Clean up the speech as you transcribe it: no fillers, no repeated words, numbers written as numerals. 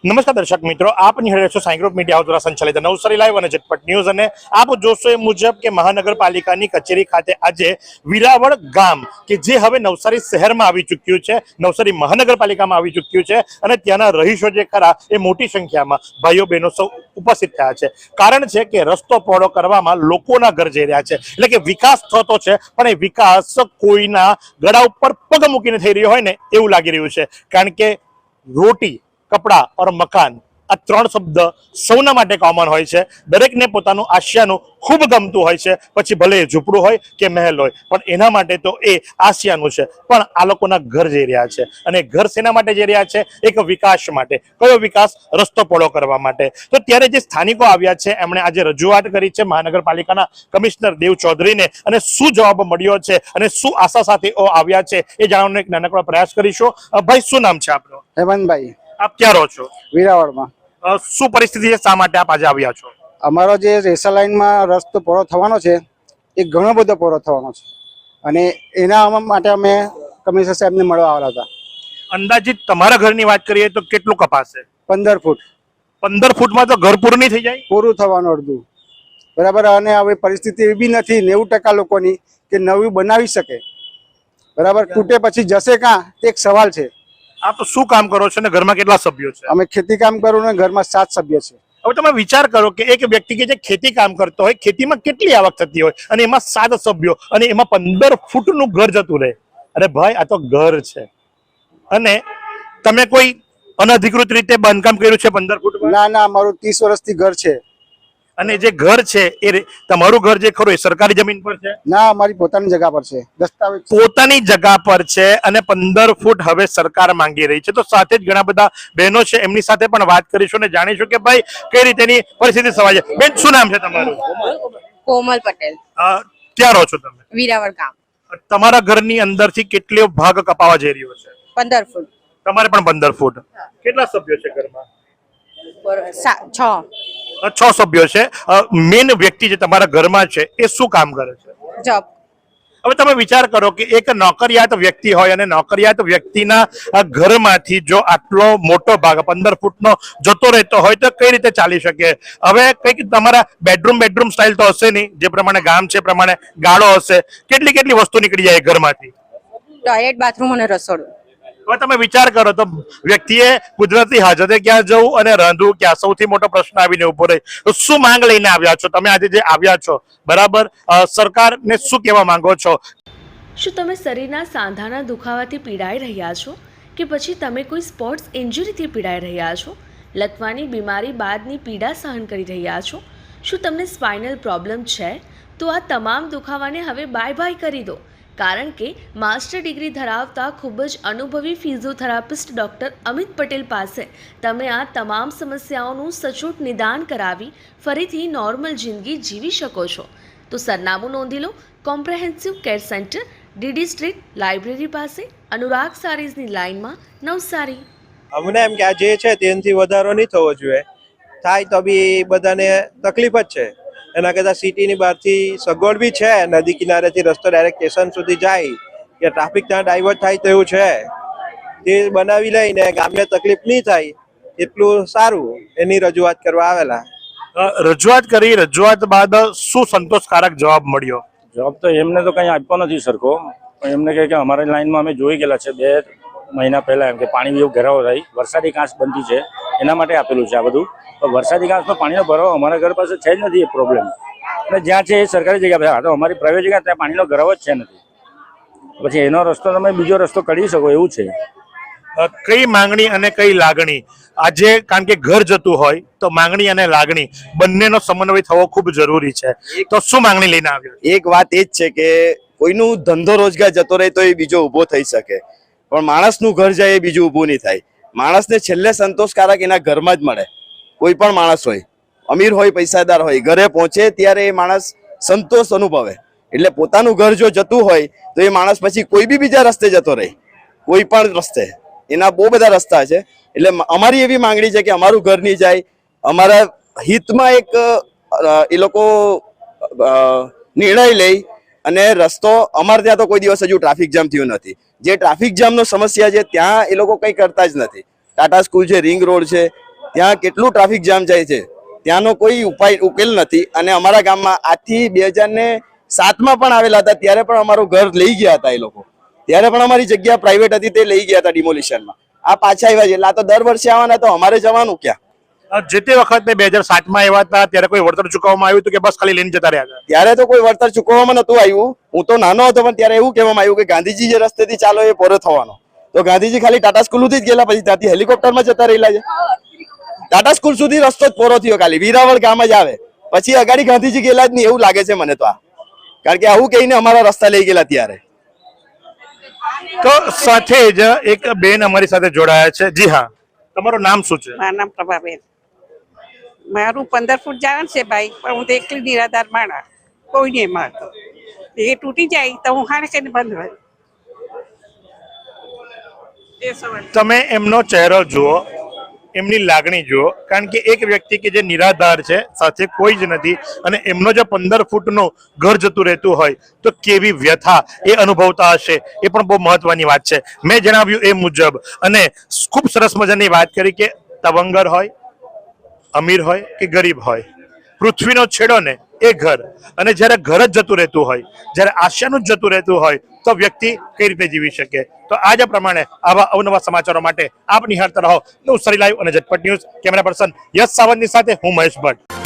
નમસ્કાર દર્શક મિત્રો, આપ નિહાળી રહ્યા છો સાઈ ગ્રુપ મીડિયા હાઉસ દ્વારા સંચાલિત નવસારી લાઈવ અને ઝટપટ ન્યૂઝ। અને આપ જોશો એ મુજબ કે મહાનગરપાલિકાની કચેરી ખાતે આજે વિરાવળ ગામ કે જે હવે નવસારી શહેરમાં આવી ચૂક્યું છે, નવસારી મહાનગરપાલિકામાં આવી ચૂક્યું છે અને ત્યાંના રહીશો જે ખરા એ મોટી સંખ્યામાં ભાઈઓ બહેનો સૌ ઉપસ્થિત થયા છે। કારણ છે કે રસ્તો પહોળો કરવામાં લોકોના ઘર જઈ રહ્યા છે, એટલે કે વિકાસ થતો છે પણ એ વિકાસ કોઈના ગળા ઉપર પગ મૂકીને થઈ રહ્યો હોય ને એવું લાગી રહ્યું છે। કારણ કે રોટી, કપડા और મકાન આ ત્રણ શબ્દ સૌના માટે કોમન હોય છે। દરેકને પોતાનું આશિયાનું ખૂબ ગમતું હોય છે, પછી ભલે એ ઝૂંપડું હોય કે મહેલ હોય, પણ એના માટે તો એ આશિયાનું છે। પણ આ લોકોના ઘર જઈ રહ્યા છે અને ઘર શેના માટે જઈ રહ્યા છે? એક વિકાસ માટે। કયો વિકાસ? રસ્તો પહોળો કરવા માટે। તો ત્યારે જે સ્થાનિકો આવ્યા છે એમણે આજે રજૂઆત કરી છે મહાનગરપાલિકાના કમિશનર દેવ ચૌધરીને, અને શું જવાબ મળ્યો છે અને શું આશા સાથે આવ્યા છે એ જાણવાનો એક નાનકડો પ્રયાસ કરીશું। ભાઈ, શું નામ છે આપનું? હેમંતભાઈ। આપ ક્યાં રહો છો? વિરાવળમાં। શું પરિસ્થિતિ છે, શા માટે આપ આજે આવ્યા છો? અમારો જે રેસા લાઈનમાં રસ્તો પહોળો થવાનો છે એ ઘણો બધો પહોળો થવાનો છે અને એના માટે અમે કમિશનર સાહેબને મળવા આવેલા હતા। અંદાજિત તમારા ઘરની વાત કરીએ તો કેટલું કપાશે? 15 ફૂટ। 15 ફૂટમાં તો ઘર પૂરું નહીં થઈ જાય? પૂરું થવાનું અડધું, બરાબર। અને હવે પરિસ્થિતિ એવી બી નથી 90% લોકોની કે નવું બનાવી શકે, બરાબર। તૂટે પછી જશે ક્યાં તે એક સવાલ છે। આપ શું કામ કરો છો ને ઘરમાં કેટલા સભ્યો છે? અમે ખેતી કામ કરું ને ઘરમાં 7 સભ્ય છે। હવે તમે વિચાર કરો કે એક વ્યક્તિ કે જે ખેતી કામ કરતો હોય, ખેતીમાં કેટલી આવક થતી હોય અને એમાં 7 સભ્યો અને એમાં 15 ફૂટનું ઘર જતું રહે। અરે ભાઈ, આ તો ઘર છે અને તમે કોઈ અનધિકૃત રીતે બાંધકામ કર્યું છે 15 ફૂટ? ના ના, અમારું 30 વર્ષથી ઘર છે। અને જે ઘર છે એ તમારું ઘર જે ખરું એ સરકારી જમીન પર છે? ના, અમારી પોતાની જગ્યા પર છે, દસ્તાવેજ પોતાની જગ્યા પર છે અને 15 ફૂટ હવે સરકાર માંગી રહી છે। તો સાથે જ ઘણા બધા બહેનો છે, એમની સાથે પણ વાત કરીશું અને જાણીશું કે ભાઈ કઈ રીતેની પરિસ્થિતિ સવાય છે। બેન, શું નામ છે તમારું? કોમલ પટેલ। ક્યાં રહો છો તમે? વિરાવળ ગામ। તમારા ઘરની અંદરથી કેટલો ભાગ કપાવા જઈ રહ્યો છે? 15 ફૂટ। તમારે પણ 15 ફૂટ। કેટલા સભ્યો છે ઘરમાં? 6 સભ્યો છે। મેન વ્યક્તિ જે તમારા ઘરમાં છે એ શું કામ કરે છે? જોબ। હવે તમે વિચાર કરો કે એક નોકરિયાત વ્યક્તિ હોય અને નોકરિયાત વ્યક્તિના ઘરમાંથી જો આટલો મોટો ભાગ 15 ફૂટનો જતો રહેતો હોય તો કઈ રીતે ચાલી શકે? હવે કંઈક તમારા બેડરૂમ સ્ટાઇલ તો હશે નહીં, જે પ્રમાણે ગામ છે પ્રમાણે ગાળો હશે। કેટલી વસ્તુ નીકળી જાય ઘરમાંથી? ટોયલેટ, બાથરૂમ અને રસોડું। હવે તમે વિચાર કરો તો વ્યક્તિએ કુદરતી હાજતે ક્યાં જવું અને રાંધવું ક્યાં, સૌથી મોટો પ્રશ્ન આવીને ઉભો રહે। તો શું માંગ લઈને આવ્યા છો તમે આજે જે આવ્યા છો, બરાબર? સરકારને શું કહેવા માંગો છો? શું તમે શરીરના સાંધાના દુખાવાથી પીડાઈ રહ્યા છો કે પછી તમે કોઈ સ્પોર્ટ્સ ઇન્જરીથી પીડાઈ રહ્યા છો? લકવાની બીમારી બાદની પીડા સહન કરી રહ્યા છો? શું તમને સ્પાઇનલ પ્રોબ્લેમ છે? તો આ તમામ દુખાવાને હવે બાય કરી દો, કારણ કે માસ્ટર ડિગ્રી ધરાવતા ખૂબ જ અનુભવી ફિઝિયોથેરાપિસ્ટ ડૉક્ટર અમિત પટેલ પાસે તમે આ તમામ સમસ્યાઓનું સચોટ નિદાન કરાવી ફરીથી નોર્મલ જિંદગી જીવી શકો છો। તો સરનામું નોંધી લો, comprehensive care centre, DD street, library પાસે, અનુરાગ સારીઝની લાઇનમાં, નવસારી। અમને એમ કે આ જે છે તેનાથી વધારો નહીં થવો જોઈએ, થાય તો બી બધાને તકલીફ જ છે। એના કરતાં સિટીની બહારથી સગવડ બી છે, નદી કિનારેથી રસ્તો ડાયરેક્ટ સ્ટેશન સુધી જાય કે ટ્રાફિક ત્યાં ડાયવર્ટ થાય તો એવું છે, તે બનાવી લઈને ગામને તકલીફ નહીં થાય એટલું સારું, એની રજૂઆત કરવા આવેલા। રજૂઆત કરી, રજૂઆત બાદ શું સંતોષકારક જવાબ મળ્યો? જવાબ તો એમને તો કંઈ આપ્યો નથી સરખો, પણ એમને કહે કે અમારી લાઈનમાં અમે જોઈ ગયેલા છે 2 મહિના પહેલા એમ કે પાણી જેવો ઘેરાવો થાય, વરસાદી કાંસ બનતી છે એના માટે આપેલું છે આ બધું। તો વરસાદી કાંસનો પાણીનો ભરાવો અમારા ઘર પાસે છે જ નથી એ પ્રોબ્લેમ, અને જ્યાં છે એ સરકારી જગ્યા પર, તો અમારી પ્રાઇવેટ જગ્યા ત્યાં પાણીનો ભરાવો જ છે નથી, પછી એનો રસ્તો તમે બીજો રસ્તો કાઢી શકો એવું છે। કઈ માંગણી અને કઈ લાગણી આજે, કારણ કે ઘર જતું હોય તો માંગણી અને લાગણી બંનેનો સમન્વય થવો ખૂબ જરૂરી છે। તો શું માંગણી લઈને આવ્યો? એક વાત એ જ છે કે કોઈનું ધંધો રોજગાર જતો રહે તો એ બીજો ઊભો થઈ શકે, પણ માણસનું ઘર જાય એ બીજું ઊભું નહીં થાય। માણસને છેલ્લે સંતોષકારક એના ઘરમાં જ મળે। કોઈ પણ માણસ હોય, અમીર હોય, પૈસાદાર હોય, ઘરે પહોંચે ત્યારે એ માણસ સંતોષ અનુભવે। એટલે પોતાનું ઘર જો જતું હોય તો એ માણસ પછી કોઈ બી બીજા રસ્તે જતો રહે, કોઈ પણ રસ્તે, એના બહુ બધા રસ્તા છે। એટલે અમારી એવી માંગણી છે કે અમારું ઘર નહીં જાય, અમારા હિતમાં એક એ લોકો નિર્ણય લઈ અને રસ્તો, અમારે ત્યાં તો કોઈ દિવસ હજુ ટ્રાફિક જામ થયું નથી, જે ટ્રાફિક જામનો સમસ્યા છે ત્યાં એ લોકો કંઈ કરતા જ નથી। ટાટા સ્કૂલ છે, રિંગ રોડ છે, ત્યાં કેટલું ટ્રાફિક જામ જાય છે, ત્યાંનો કોઈ ઉકેલ નથી. અને અમારા ગામમાં આજથી 2007માં પણ આવેલા હતા, ત્યારે પણ અમારું ઘર લઈ ગયા હતા એ લોકો. ત્યારે પણ અમારી જગ્યા પ્રાઇવેટ હતી, તે લઈ ગયા હતા ડિમોલિશનમાં. આ પાછા આવ્યા છે એટલે આ તો દર વર્ષે આવવાના, તો અમારે જવાનું ક્યાં? જે તે વખતે 2007માં આવ્યા હતા ત્યારે કોઈ વળતર ચૂકવવામાં આવ્યું હતું કે બસ ખાલી લઈને જતા રહ્યા હતા? ત્યારે તો કોઈ વળતર ચૂકવવામાં નતું આવ્યું. હું તો નાનો હતો પણ ત્યારે એવું કહેવામાં આવ્યું કે ગાંધીજી જે રસ્તેથી ચાલો એ પૂરો થવાનો. તો ગાંધીજી ખાલી ટાટા સ્કૂલ સુધી જ ગયેલા, પછી ત્યાંથી હેલિકોપ્ટરમાં જતા રહેલા છે. ટાટા સ્કૂલ સુધી રસ્તો જ પૂરો થયો, ખાલી વીરાવળ ગામ જ આવે, પછી અગાડી ગાંધીજી ગયેલા જ નહીં એવું લાગે છે મને તો આ. કારણ કે આવું કહીને અમારા રસ્તા લઈ ગયેલા ત્યારે. તો સાથે જ એક બેન અમારી સાથે જોડાયા છે. જી હા, તમારું નામ શું છે? મારું નામ પ્રભાબેન. મારું 15 ફૂટ જવાનું છે ભાઈ, પણ હું તો એકલી નિરાધાર માણા, કોઈ નહીં મારતો. એ તૂટી જાય તો હું હાણે કઈને બંધ હોય. તમે એમનો ચહેરો જુઓ, એમની લાગણી જુઓ, કારણ કે એક વ્યક્તિ કે જે નિરાધાર છે, સાથે કોઈ જ નથી, અને એમનો જે 15 ફૂટનું ઘર જતું રહેતું હોય તો કેવી વ્યથા એ અનુભવતા હશે, એ પણ બહુ મહત્વની વાત છે. મેં જણાવ્યું એ મુજબ, અને ખૂબ સરસ મજાની વાત કરી કે તવંગર હોય, અમીર હોય કે ગરીબ હોય, પૃથ્વીનો છેડો ને એ ઘર, અને જ્યારે ઘર જ જતું રહેતું હોય, જ્યારે આશયાનું જ જતું રહેતું હોય તો વ્યક્તિ કઈ રીતે જીવી શકે? તો આજ પ્રમાણે આવા અવનવા સમાચારો માટે આપ નિહાળતા રહો નવસારી લાઈવ અને ઝટપટ ન્યૂઝ. કેમેરા પર્સન યશ સાવંતની સાથે હું મહેશ ભટ્ટ.